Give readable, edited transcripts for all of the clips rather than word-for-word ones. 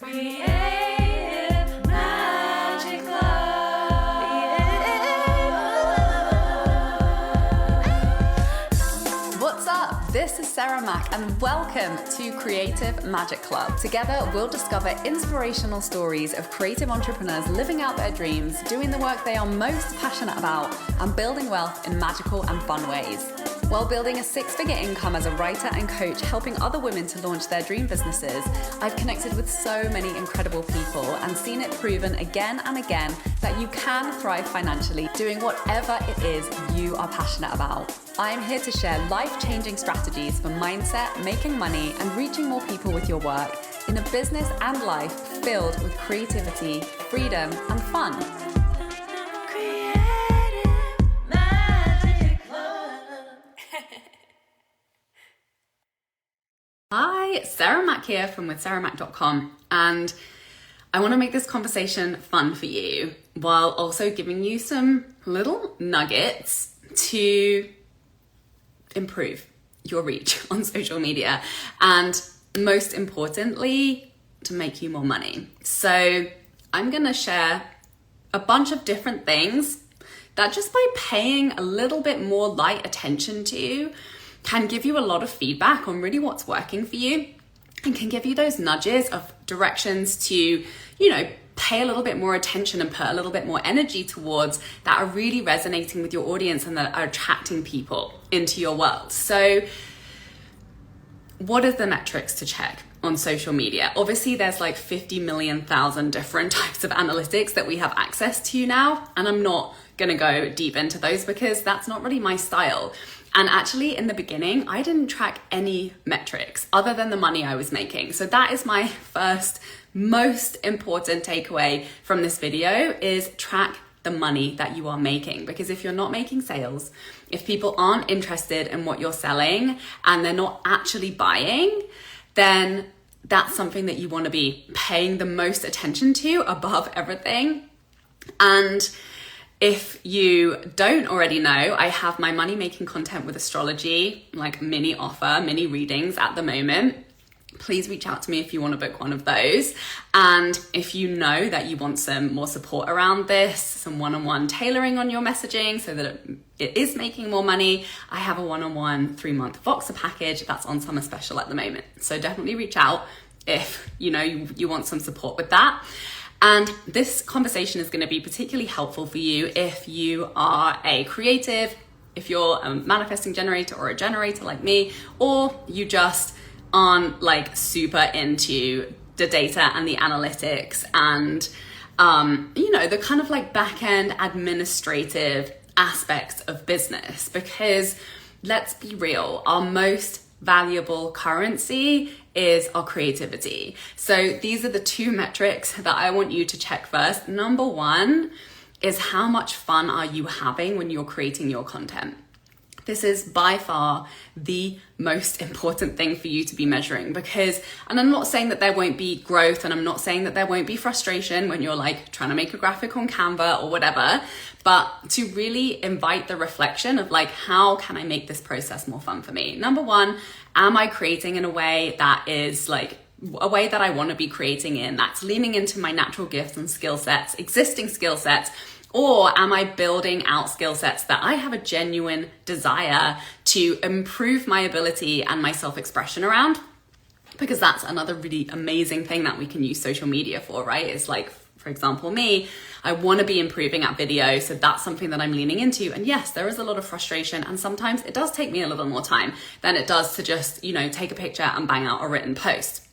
Creative Magic Club. What's up? This is Sarah Mack and welcome to Creative Magic Club. Together, we'll discover inspirational stories of creative entrepreneurs living out their dreams, doing the work they are most passionate about, and building wealth in magical and fun ways. While building a six-figure income as a writer and coach, helping other women to launch their dream businesses, I've connected with so many incredible people and seen it proven again and again that you can thrive financially doing whatever it is you are passionate about. I'm here to share life-changing strategies for mindset, making money, and reaching more people with your work in a business and life filled with creativity, freedom, and fun. Hi, Sarah Mack here from withsarahmack.com, and I want to make this conversation fun for you while also giving you some little nuggets to improve your reach on social media and most importantly, to make you more money. So I'm going to share a bunch of different things that just by paying a little bit more light attention to can give you a lot of feedback on really what's working for you and can give you those nudges of directions to, pay a little bit more attention and put a little bit more energy towards that are really resonating with your audience and that are attracting people into your world. So what are the metrics to check on social media? Obviously, there's like 50 million thousand different types of analytics that we have access to now, and I'm not gonna go deep into those because that's not really my style. And actually, in the beginning, I didn't track any metrics other than the money I was making. So that is my first most important takeaway from this video, is track the money that you are making. Because if you're not making sales, if people aren't interested in what you're selling and they're not actually buying, then that's something that you want to be paying the most attention to above everything. And if you don't already know, I have my money making content with astrology, like mini offer, mini readings at the moment. Please reach out to me if you want to book one of those. And if you know that you want some more support around this, some one-on-one tailoring on your messaging so that it is making more money, I have a one-on-one 3-month Voxer package that's on summer special at the moment. So definitely reach out if you want some support with that. And this conversation is going to be particularly helpful for you if you are a creative, if you're a manifesting generator or a generator like me, or you just aren't like super into the data and the analytics and, the kind of like back-end administrative aspects of business. Because let's be real, our most valuable currency is our creativity. So these are the two metrics that I want you to check first. Number one is how much fun are you having when you're creating your content? This is by far the most important thing for you to be measuring and I'm not saying that there won't be growth and I'm not saying that there won't be frustration when you're like trying to make a graphic on Canva or whatever, but to really invite the reflection of like, how can I make this process more fun for me? Number one, am I creating in a way that is like a way that I want to be creating in, that's leaning into my natural gifts and skill sets, existing skill sets? Or am I building out skill sets that I have a genuine desire to improve my ability and my self-expression around? Because that's another really amazing thing that we can use social media for, right? It's like, for example, me, I want to be improving at video. So that's something that I'm leaning into. And yes, there is a lot of frustration. And sometimes it does take me a little more time than it does to just, take a picture and bang out a written post.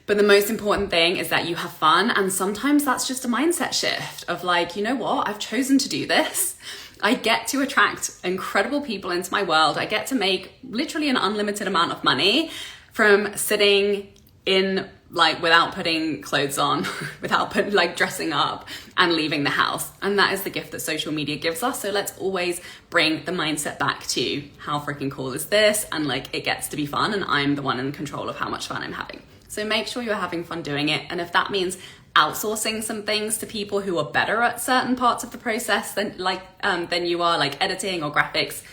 But the most important thing is that you have fun. And sometimes that's just a mindset shift of like, you know what, I've chosen to do this. I get to attract incredible people into my world. I get to make literally an unlimited amount of money from sitting in like without putting clothes on, without dressing up and leaving the house. And that is the gift that social media gives us. So let's always bring the mindset back to how freaking cool is this? And like, it gets to be fun and I'm the one in control of how much fun I'm having. So make sure you're having fun doing it. And if that means outsourcing some things to people who are better at certain parts of the process than you are, like editing or graphics,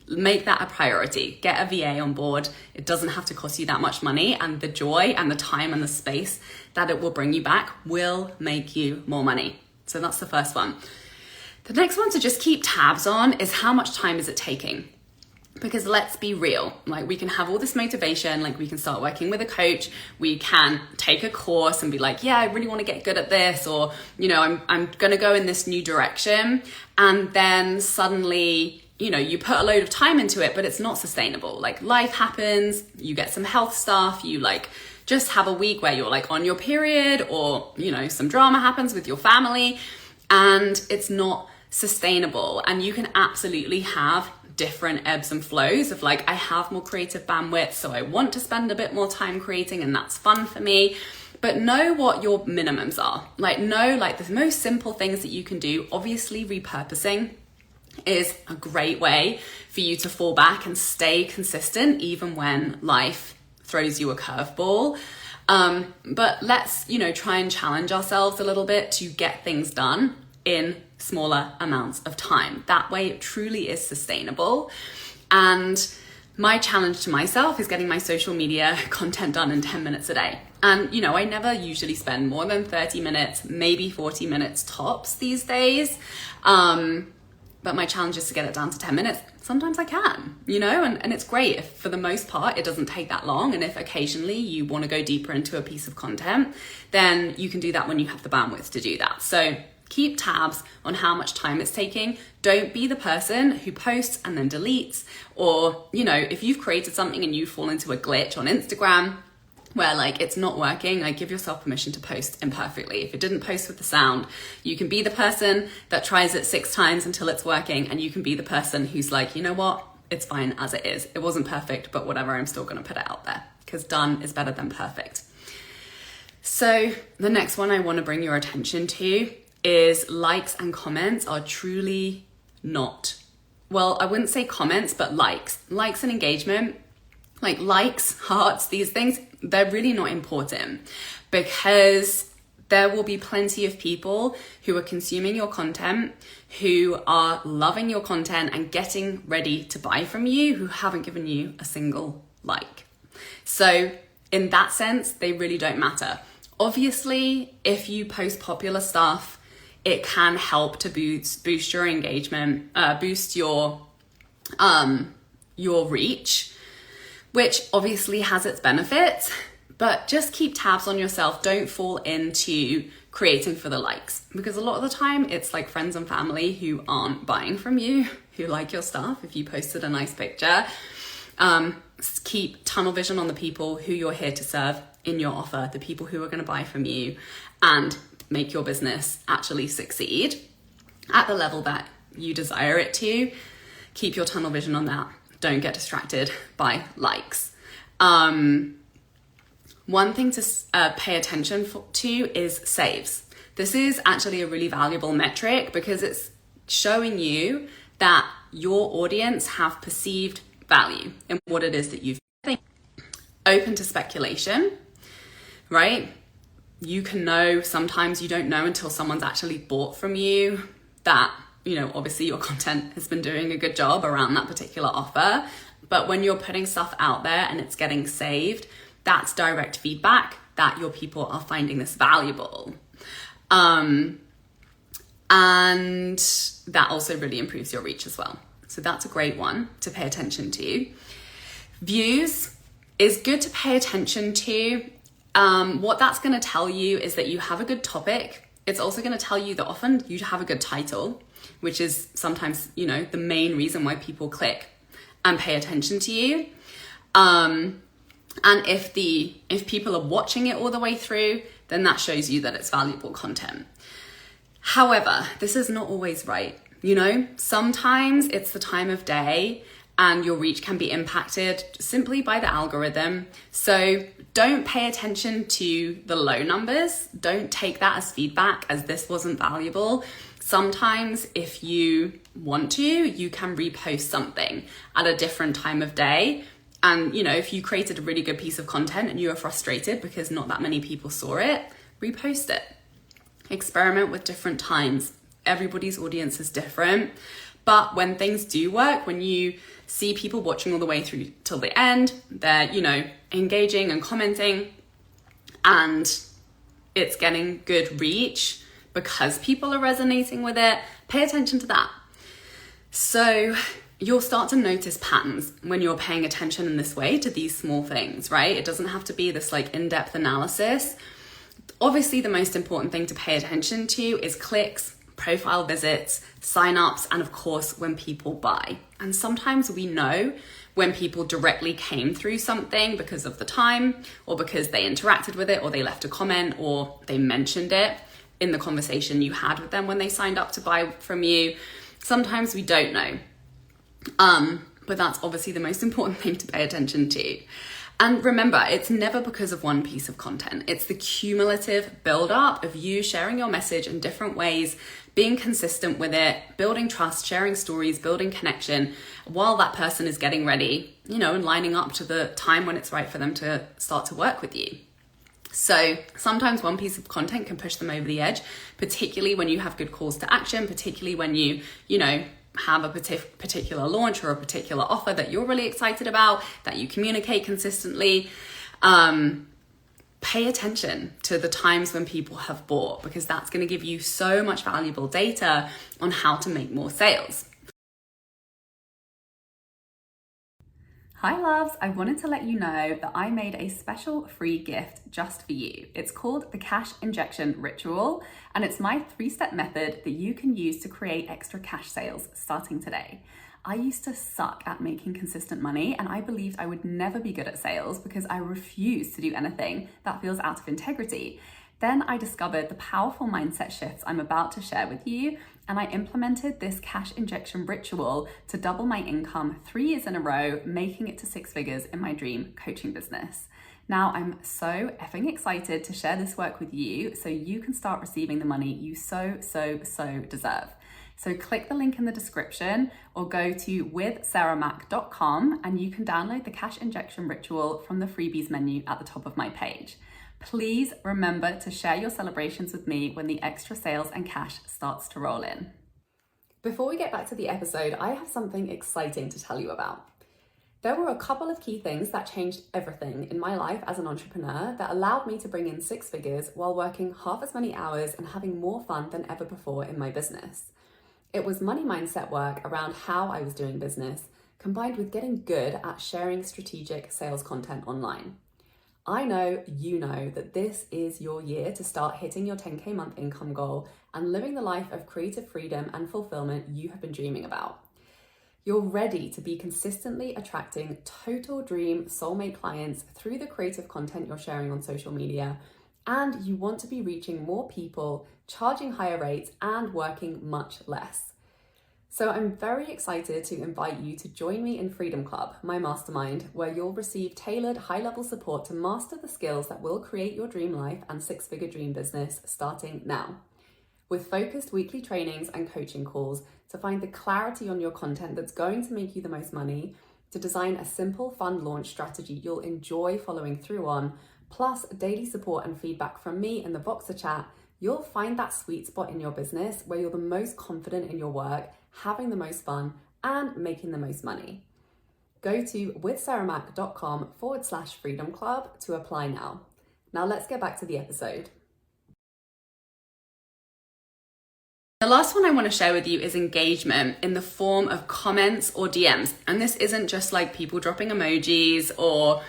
make that a priority. Get a VA on board. It doesn't have to cost you that much money, and the joy and the time and the space that it will bring you back will make you more money. So that's the first one. The next one to just keep tabs on is how much time is it taking? Because let's be real, like we can have all this motivation, like we can start working with a coach, we can take a course and be like, yeah, I really want to get good at this, or, you know, I'm going to go in this new direction. And then suddenly, you know, you put a load of time into it, but it's not sustainable. Like life happens, you get some health stuff, you like just have a week where you're like on your period, or, you know, some drama happens with your family and it's not sustainable. And you can absolutely have different ebbs and flows of like, I have more creative bandwidth, so I want to spend a bit more time creating and that's fun for me. But know what your minimums are. Like know like the most simple things that you can do. Obviously repurposing is a great way for you to fall back and stay consistent even when life throws you a curveball. But let's, you know, try and challenge ourselves a little bit to get things done in smaller amounts of time. That way it truly is sustainable. And my challenge to myself is getting my social media content done in 10 minutes a day. And, you know, I never usually spend more than 30 minutes, maybe 40 minutes tops these days. But my challenge is to get it down to 10 minutes. Sometimes I can, you know, and it's great if for the most part, it doesn't take that long. And if occasionally you want to go deeper into a piece of content, then you can do that when you have the bandwidth to do that. So keep tabs on how much time it's taking. Don't be the person who posts and then deletes. Or, you know, if you've created something and you fall into a glitch on Instagram where like it's not working, like give yourself permission to post imperfectly. If it didn't post with the sound, you can be the person that tries it 6 times until it's working, and you can be the person who's like, you know what, it's fine as it is. It wasn't perfect, but whatever, I'm still gonna put it out there, because done is better than perfect. So the next one I wanna bring your attention to is likes and comments are truly not, well, I wouldn't say comments, but likes and engagement. Like likes, hearts, these things, they're really not important, because there will be plenty of people who are consuming your content, who are loving your content and getting ready to buy from you, who haven't given you a single like. So in that sense, they really don't matter. Obviously, if you post popular stuff, it can help to boost your engagement, boost your reach, which obviously has its benefits, but just keep tabs on yourself. Don't fall into creating for the likes, because a lot of the time it's like friends and family who aren't buying from you, who like your stuff if you posted a nice picture. Keep tunnel vision on the people who you're here to serve in your offer, the people who are going to buy from you and make your business actually succeed at the level that you desire it to. Keep your tunnel vision on that. Don't get distracted by likes. One thing to pay attention to is saves. This is actually a really valuable metric, because it's showing you that your audience have perceived value in what it is that you've been. Open to speculation, right? You can know, sometimes you don't know until someone's actually bought from you that, you know, obviously your content has been doing a good job around that particular offer. But when you're putting stuff out there and it's getting saved, that's direct feedback that your people are finding this valuable. And that also really improves your reach as well. So that's a great one to pay attention to. Views is good to pay attention to. What that's going to tell you is that you have a good topic. It's also going to tell you that often you have a good title, which is sometimes, you know, the main reason why people click and pay attention to you. And if people are watching it all the way through, then that shows you that it's valuable content. However, this is not always right. You know, sometimes it's the time of day and your reach can be impacted simply by the algorithm. So don't pay attention to the low numbers. Don't take that as feedback as this wasn't valuable. Sometimes if you want to, you can repost something at a different time of day. And, you know, if you created a really good piece of content and you are frustrated because not that many people saw it, repost it. Experiment with different times. Everybody's audience is different, But when things do work, when you see people watching all the way through till the end, they're, engaging and commenting, and it's getting good reach because people are resonating with it, pay attention to that. So you'll start to notice patterns when you're paying attention in this way to these small things, right? It doesn't have to be this in-depth analysis. Obviously, the most important thing to pay attention to is clicks, profile visits, signups, and of course, when people buy. And sometimes we know when people directly came through something because of the time, or because they interacted with it, or they left a comment, or they mentioned it in the conversation you had with them when they signed up to buy from you. Sometimes we don't know. But that's obviously the most important thing to pay attention to. And remember, it's never because of one piece of content. It's the cumulative build-up of you sharing your message in different ways, being consistent with it, building trust, sharing stories, building connection while that person is getting ready, and lining up to the time when it's right for them to start to work with you. So sometimes one piece of content can push them over the edge, particularly when you have good calls to action, particularly when you have a particular launch or a particular offer that you're really excited about, that you communicate consistently. Pay attention to the times when people have bought, because that's going to give you so much valuable data on how to make more sales. Hi loves, I wanted to let you know that I made a special free gift just for you. It's called the Cash Injection Ritual, and it's my 3-step method that you can use to create extra cash sales starting today. I used to suck at making consistent money, and I believed I would never be good at sales because I refused to do anything that feels out of integrity. Then I discovered the powerful mindset shifts I'm about to share with you, and I implemented this cash injection ritual to double my income 3 years in a row, making it to 6 figures in my dream coaching business. Now I'm so effing excited to share this work with you so you can start receiving the money you so deserve. So click the link in the description or go to withsarahmac.com and you can download the cash injection ritual from the freebies menu at the top of my page. Please remember to share your celebrations with me when the extra sales and cash starts to roll in. Before we get back to the episode, I have something exciting to tell you about. There were a couple of key things that changed everything in my life as an entrepreneur that allowed me to bring in 6 figures while working half as many hours and having more fun than ever before in my business. It was money mindset work around how I was doing business, combined with getting good at sharing strategic sales content online. I know you know that this is your year to start hitting your 10K month income goal and living the life of creative freedom and fulfillment you have been dreaming about. You're ready to be consistently attracting total dream soulmate clients through the creative content you're sharing on social media, and you want to be reaching more people, charging higher rates, and working much less. So I'm very excited to invite you to join me in Freedom Club, my mastermind, where you'll receive tailored high-level support to master the skills that will create your dream life and 6-figure dream business starting now. With focused weekly trainings and coaching calls to find the clarity on your content that's going to make you the most money, to design a simple, fun launch strategy you'll enjoy following through on, plus daily support and feedback from me in the Voxer chat, you'll find that sweet spot in your business where you're the most confident in your work, having the most fun, and making the most money. Go to withsarahmac.com/freedom club to apply now. Now let's get back to the episode. The last one I want to share with you is engagement in the form of comments or DMs. And this isn't just like people dropping emojis or,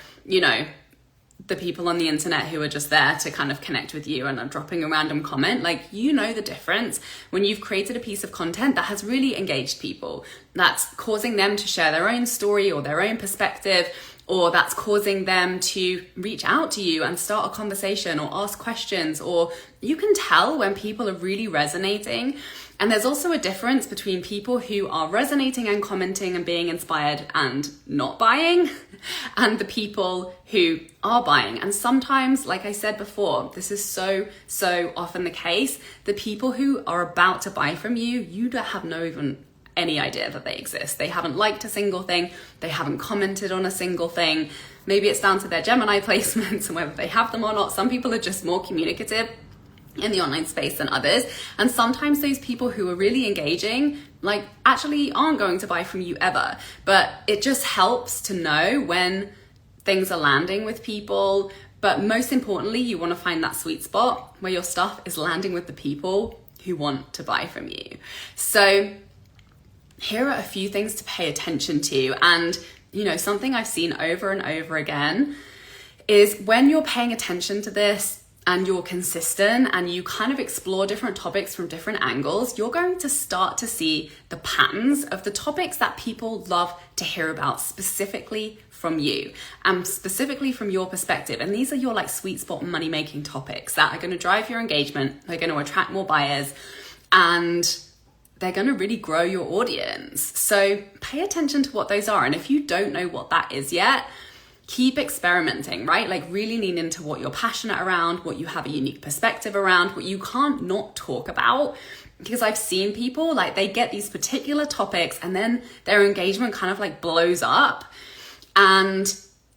the people on the internet who are just there to kind of connect with you and are dropping a random comment. Like, the difference when you've created a piece of content that has really engaged people, that's causing them to share their own story or their own perspective, or that's causing them to reach out to you and start a conversation or ask questions, or you can tell when people are really resonating. And there's also a difference between people who are resonating and commenting and being inspired and not buying, and the people who are buying. And sometimes, like I said before, this is so often the case, the people who are about to buy from you, you don't have any idea that they exist. They haven't liked a single thing. They haven't commented on a single thing. Maybe it's down to their Gemini placements and whether they have them or not. Some people are just more communicative in the online space than others. And sometimes those people who are really engaging, like, actually aren't going to buy from you ever. But it just helps to know when things are landing with people. But most importantly, you want to find that sweet spot where your stuff is landing with the people who want to buy from you. So here are a few things to pay attention to. And, you know, something I've seen over and over again is when you're paying attention to this and you're consistent and you kind of explore different topics from different angles, you're going to start to see the patterns of the topics that people love to hear about specifically from you and specifically from your perspective. And these are your like sweet spot money making topics that are going to drive your engagement. They're going to attract more buyers and they're going to really grow your audience. So pay attention to what those are. And if you don't know what that is yet, keep experimenting, right? Like really lean into what you're passionate around, what you have a unique perspective around, what you can't not talk about. Because I've seen people like they get these particular topics and then their engagement kind of like blows up. And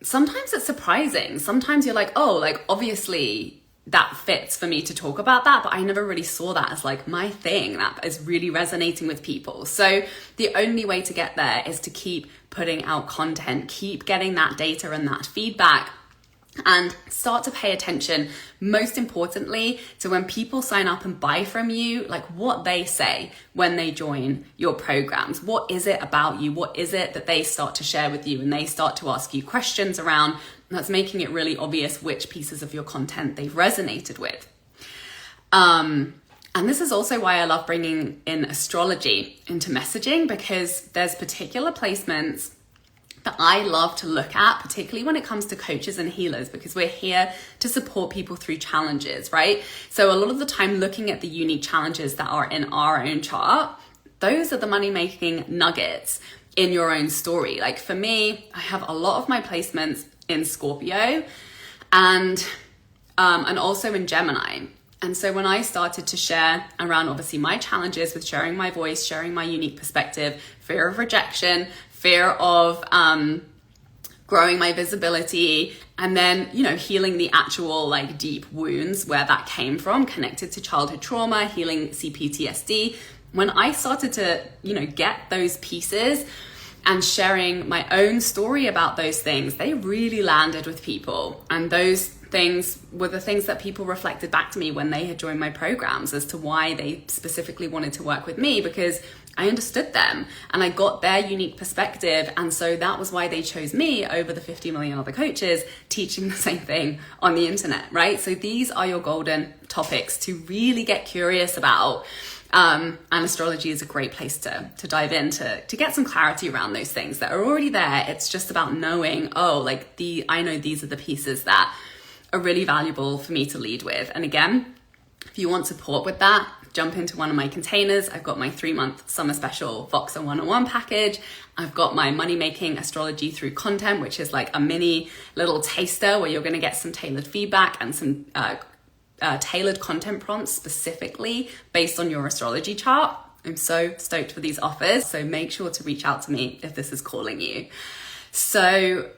sometimes it's surprising. Sometimes you're like, oh, like obviously that fits for me to talk about that, but I never really saw that as like my thing that is really resonating with people. So the only way to get there is to keep putting out content, keep getting that data and that feedback, and start to pay attention, most importantly, to when people sign up and buy from you, like what they say when they join your programs. What is it about you? What is it that they start to share with you and they start to ask you questions around? That's making it really obvious which pieces of your content they've resonated with. And this is also why I love bringing in astrology into messaging, because there's particular placements that I love to look at, particularly when it comes to coaches and healers, because we're here to support people through challenges, right? So a lot of the time looking at the unique challenges that are in our own chart, those are the money-making nuggets in your own story. Like for me, I have a lot of my placements in Scorpio and also in Gemini. And so when I started to share around obviously my challenges with sharing my voice, sharing my unique perspective, fear of rejection, fear of growing my visibility, and then, you know, healing the actual like deep wounds where that came from, connected to childhood trauma, healing CPTSD. When I started to, you know, get those pieces and sharing my own story about those things, they really landed with people. And those things were the things that people reflected back to me when they had joined my programs as to why they specifically wanted to work with me, because I understood them and I got their unique perspective. And so that was why they chose me over the 50 million other coaches teaching the same thing on the internet, right? So these are your golden topics to really get curious about. And astrology is a great place to dive into, to get some clarity around those things that are already there. It's just about knowing, oh, like I know these are the pieces that are really valuable for me to lead with. And again, if you want support with that, jump into one of my containers. I've got my 3-month summer special Voxer 101 package. I've got my money making astrology through content, which is like a mini little taster where you're going to get some tailored feedback and some tailored content prompts specifically based on your astrology chart. I'm so stoked for these offers. So make sure to reach out to me if this is calling you. So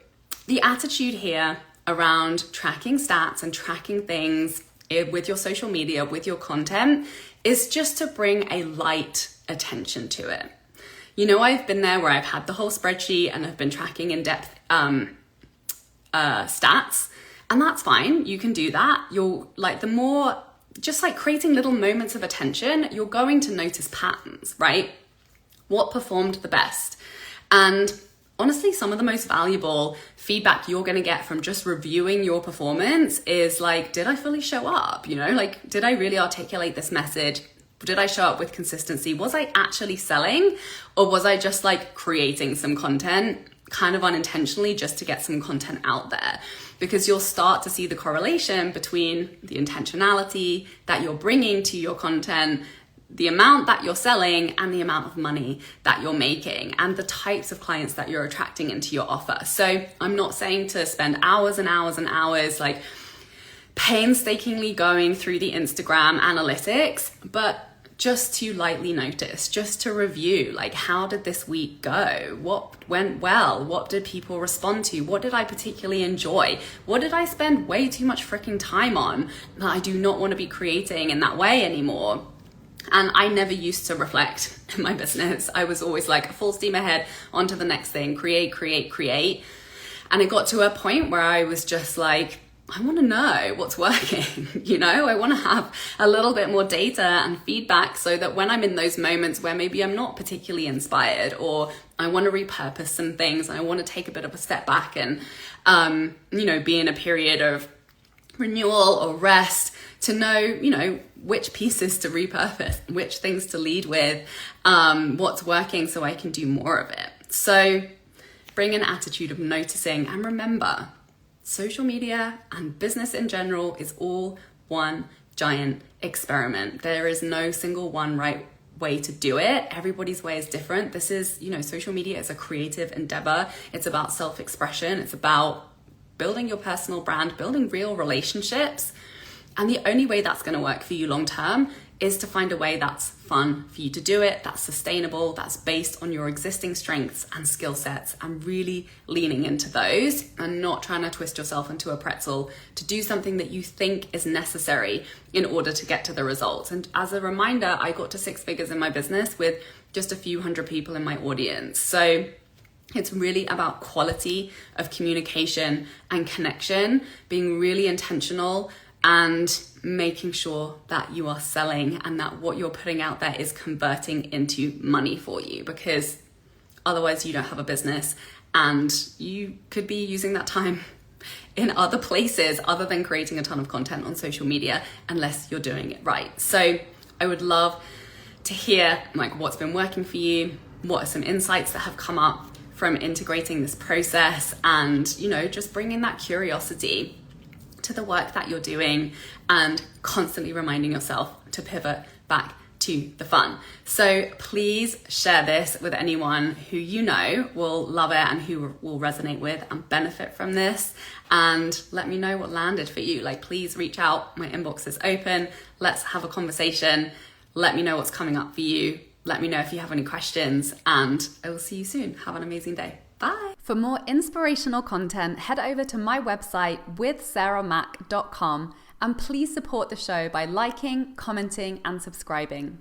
the attitude here around tracking stats and tracking things with your social media, with your content, is just to bring a light attention to it. You know, I've been there where I've had the whole spreadsheet and I've been tracking in-depth stats, and that's fine. You can do that. You're like, the more just like creating little moments of attention, you're going to notice patterns, right? What performed the best? And honestly, some of the most valuable feedback you're going to get from just reviewing your performance is like, did I fully show up? You know, like, did I really articulate this message? Did I show up with consistency? Was I actually selling? Or was I just like creating some content kind of unintentionally just to get some content out there? Because you'll start to see the correlation between the intentionality that you're bringing to your content, the amount that you're selling, and the amount of money that you're making, and the types of clients that you're attracting into your offer. So I'm not saying to spend hours and hours and hours like painstakingly going through the Instagram analytics, but just to lightly notice, just to review, like, how did this week go? What went well? What did people respond to? What did I particularly enjoy? What did I spend way too much freaking time on that I do not want to be creating in that way anymore? And I never used to reflect in my business. I was always like full steam ahead, on to the next thing, create. And it got to a point where I was just like, I want to know what's working, I want to have a little bit more data and feedback so that when I'm in those moments where maybe I'm not particularly inspired, or I want to repurpose some things and I want to take a bit of a step back and, be in a period of renewal or rest, to know, which pieces to repurpose, which things to lead with, what's working so I can do more of it. So bring an attitude of noticing, and remember, social media and business in general is all one giant experiment. There is no single one right way to do it. Everybody's way is different. This is, social media is a creative endeavor. It's about self-expression. It's about building your personal brand, building real relationships. And the only way that's going to work for you long term is to find a way that's fun for you to do it, that's sustainable, that's based on your existing strengths and skill sets, and really leaning into those and not trying to twist yourself into a pretzel to do something that you think is necessary in order to get to the results. And as a reminder, I got to 6 figures in my business with just a few hundred people in my audience. So it's really about quality of communication and connection, being really intentional and making sure that you are selling and that what you're putting out there is converting into money for you, because otherwise you don't have a business and you could be using that time in other places other than creating a ton of content on social media, unless you're doing it right. So I would love to hear what's been working for you, what are some insights that have come up from integrating this process, and just bringing that curiosity to the work that you're doing and constantly reminding yourself to pivot back to the fun. So please share this with anyone who will love it and who will resonate with and benefit from this, and let me know what landed for you. Please reach out. My inbox is open. Let's have a conversation. Let me know what's coming up for you. Let me know if you have any questions, and I will see you soon. Have an amazing day. Bye. For more inspirational content, head over to my website withsarahmac.com, and please support the show by liking, commenting, and subscribing.